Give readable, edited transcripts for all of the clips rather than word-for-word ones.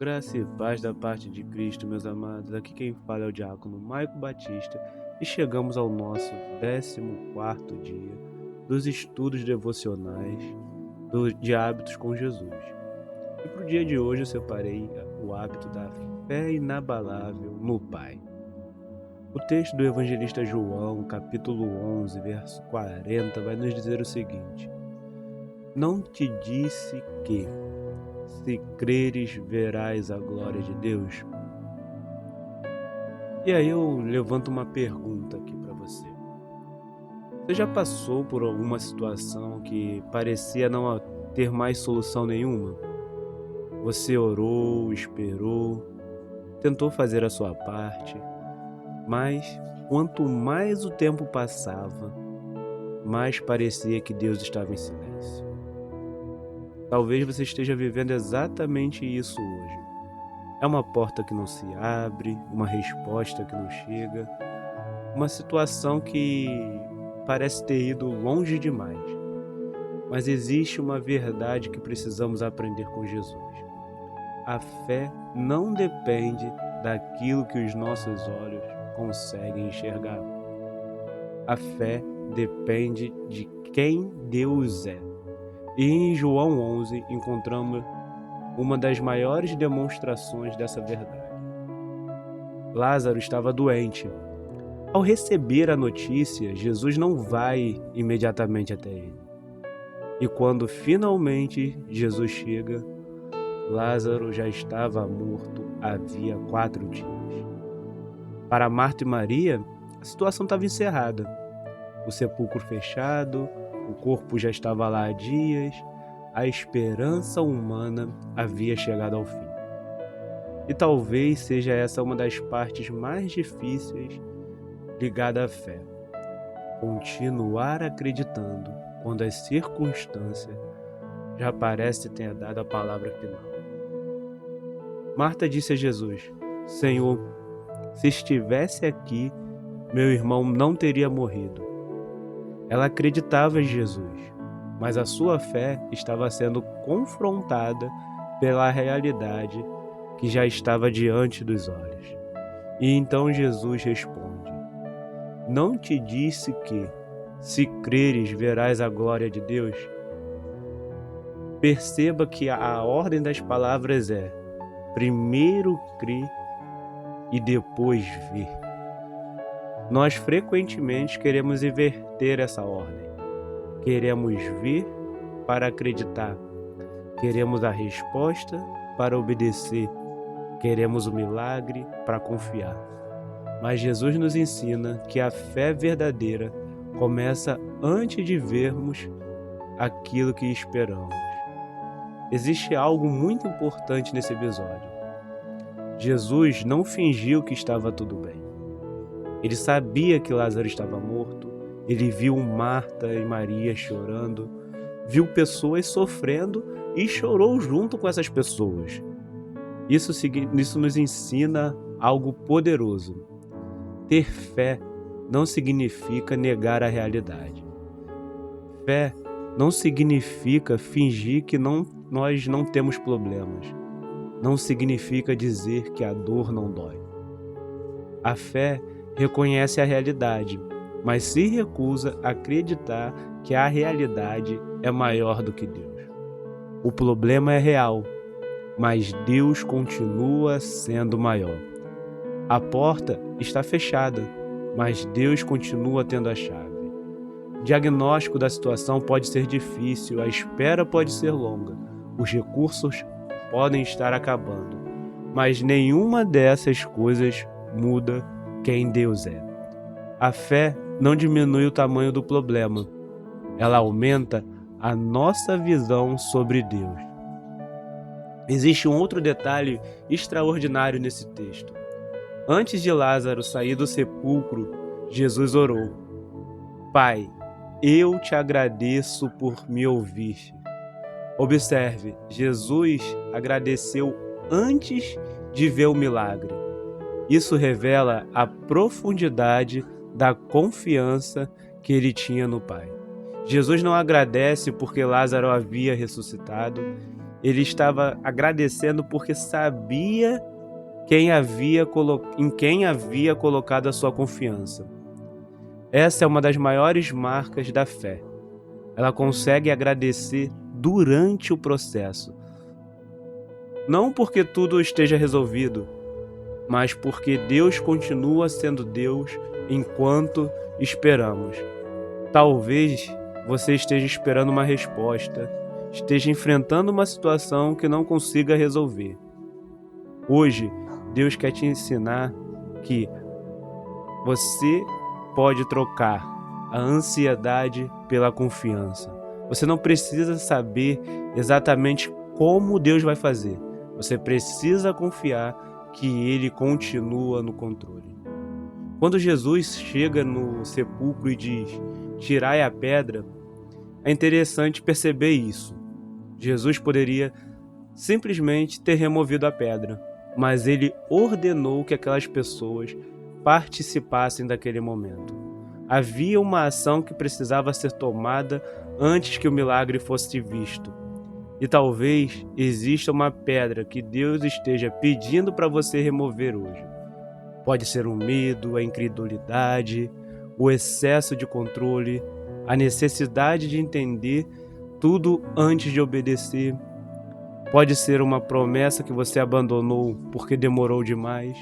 Graça e paz da parte de Cristo, meus amados. Aqui quem fala é o diácono Maico Batista e chegamos ao nosso 14º dia dos estudos devocionais de hábitos com Jesus. E para o dia de hoje eu separei o hábito da fé inabalável no Pai. O texto do evangelista João, capítulo 11, verso 40, vai nos dizer o seguinte: Não te disse que, se creres, verás a glória de Deus? E aí eu levanto uma pergunta aqui para você. Você já passou por alguma situação que parecia não ter mais solução nenhuma? Você orou, esperou, tentou fazer a sua parte, mas quanto mais o tempo passava, mais parecia que Deus estava em silêncio. Talvez você esteja vivendo exatamente isso hoje. É uma porta que não se abre, uma resposta que não chega, uma situação que parece ter ido longe demais. Mas existe uma verdade que precisamos aprender com Jesus. A fé não depende daquilo que os nossos olhos conseguem enxergar. A fé depende de quem Deus é. E em João 11 encontramos uma das maiores demonstrações dessa verdade. Lázaro estava doente. Ao receber a notícia, Jesus não vai imediatamente até ele. E quando finalmente Jesus chega, Lázaro já estava morto havia 4 dias. Para Marta e Maria, a situação estava encerrada. O sepulcro fechado, o corpo já estava lá há dias, a esperança humana havia chegado ao fim. E talvez seja essa uma das partes mais difíceis ligada à fé. Continuar acreditando quando as circunstâncias já parece ter dado a palavra final. Marta disse a Jesus: Senhor, se estivesse aqui, meu irmão não teria morrido. Ela acreditava em Jesus, mas a sua fé estava sendo confrontada pela realidade que já estava diante dos olhos. E então Jesus responde: Não te disse que, se creres, verás a glória de Deus? Perceba que a ordem das palavras é: primeiro crer e depois ver. Nós frequentemente queremos inverter essa ordem. Queremos ver para acreditar. Queremos a resposta para obedecer. Queremos o milagre para confiar. Mas Jesus nos ensina que a fé verdadeira começa antes de vermos aquilo que esperamos. Existe algo muito importante nesse episódio. Jesus não fingiu que estava tudo bem. Ele sabia que Lázaro estava morto, ele viu Marta e Maria chorando, viu pessoas sofrendo e chorou junto com essas pessoas. Isso nos ensina algo poderoso. Ter fé não significa negar a realidade. Fé não significa fingir que nós não temos problemas. Não significa dizer que a dor não dói. A fé reconhece a realidade, mas se recusa a acreditar que a realidade é maior do que Deus. O problema é real, mas Deus continua sendo maior. A porta está fechada, mas Deus continua tendo a chave. O diagnóstico da situação pode ser difícil, a espera pode ser longa, os recursos podem estar acabando, mas nenhuma dessas coisas muda quem Deus é. A fé não diminui o tamanho do problema, ela aumenta a nossa visão sobre Deus. Existe um outro detalhe extraordinário nesse texto. Antes de Lázaro sair do sepulcro, Jesus orou: Pai, eu te agradeço por me ouvir. Observe, Jesus agradeceu antes de ver o milagre. Isso revela a profundidade da confiança que ele tinha no Pai. Jesus não agradece porque Lázaro havia ressuscitado, Ele estava agradecendo porque sabia em quem havia colocado a sua confiança. Essa é uma das maiores marcas da fé. Ela consegue agradecer durante o processo. Não porque tudo esteja resolvido, mas porque Deus continua sendo Deus enquanto esperamos. Talvez você esteja esperando uma resposta, esteja enfrentando uma situação que não consiga resolver. Hoje, Deus quer te ensinar que você pode trocar a ansiedade pela confiança. Você não precisa saber exatamente como Deus vai fazer. Você precisa confiar que Ele continua no controle. Quando Jesus chega no sepulcro e diz: "Tirai a pedra", é interessante perceber isso. Jesus poderia simplesmente ter removido a pedra, mas Ele ordenou que aquelas pessoas participassem daquele momento. Havia uma ação que precisava ser tomada antes que o milagre fosse visto. E talvez exista uma pedra que Deus esteja pedindo para você remover hoje. Pode ser o medo, a incredulidade, o excesso de controle, a necessidade de entender tudo antes de obedecer. Pode ser uma promessa que você abandonou porque demorou demais.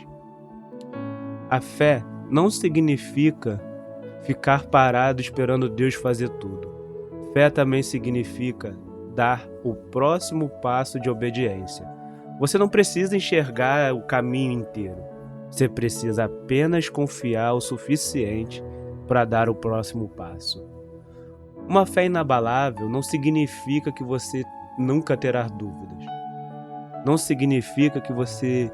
A fé não significa ficar parado esperando Deus fazer tudo. Fé também significa dar o próximo passo de obediência. Você não precisa enxergar o caminho inteiro. Você precisa apenas confiar o suficiente para dar o próximo passo. Uma fé inabalável não significa que você nunca terá dúvidas. Não significa que você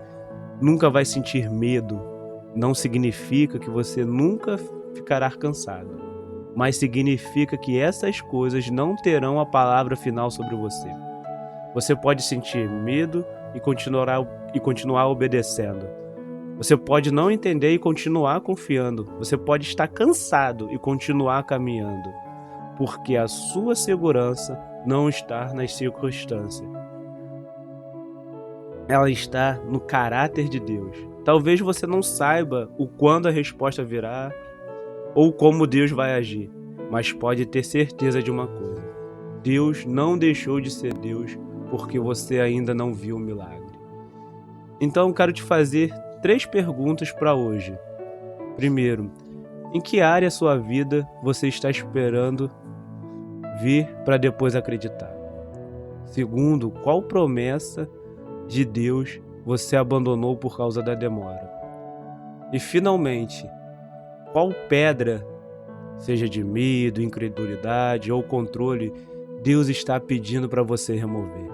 nunca vai sentir medo. Não significa que você nunca ficará cansado. Mas significa que essas coisas não terão a palavra final sobre você. Você pode sentir medo e continuar obedecendo. Você pode não entender e continuar confiando. Você pode estar cansado e continuar caminhando. Porque a sua segurança não está nas circunstâncias. Ela está no caráter de Deus. Talvez você não saiba o quando a resposta virá ou como Deus vai agir, mas pode ter certeza de uma coisa: Deus não deixou de ser Deus porque você ainda não viu o milagre. Então eu quero te fazer 3 perguntas para hoje. Primeiro, em que área da sua vida você está esperando ver para depois acreditar? Segundo, qual promessa de Deus você abandonou por causa da demora? E finalmente, qual pedra, seja de medo, incredulidade ou controle, Deus está pedindo para você remover?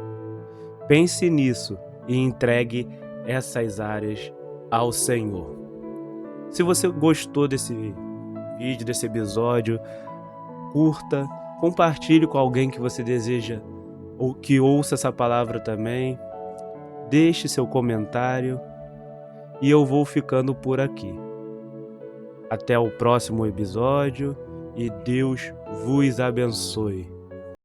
Pense nisso e entregue essas áreas ao Senhor. Se você gostou desse vídeo, desse episódio, curta, compartilhe com alguém que você deseja ou que ouça essa palavra também. Deixe seu comentário e eu vou ficando por aqui. Até o próximo episódio e Deus vos abençoe.